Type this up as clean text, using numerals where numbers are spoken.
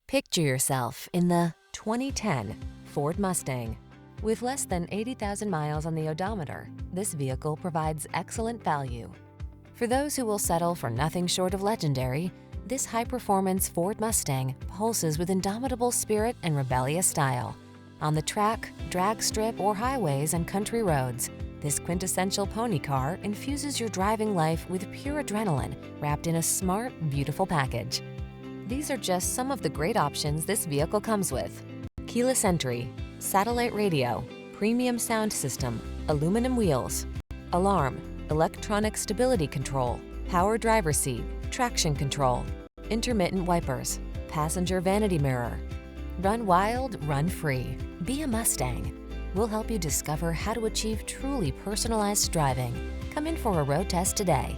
Picture yourself in the 2010 Ford Mustang. With less than 80,000 miles on the odometer, this vehicle provides excellent value. For those who will settle for nothing short of legendary, this high-performance Ford Mustang pulses with indomitable spirit and rebellious style. On the track, drag strip, or highways and country roads, this quintessential pony car infuses your driving life with pure adrenaline wrapped in a smart, beautiful package. These are just some of the great options this vehicle comes with: keyless entry, satellite radio, premium sound system, aluminum wheels, alarm, electronic stability control, power driver seat, traction control, intermittent wipers, passenger vanity mirror. Run wild, run free. Be a Mustang. We'll help you discover how to achieve truly personalized driving. Come in for a road test today.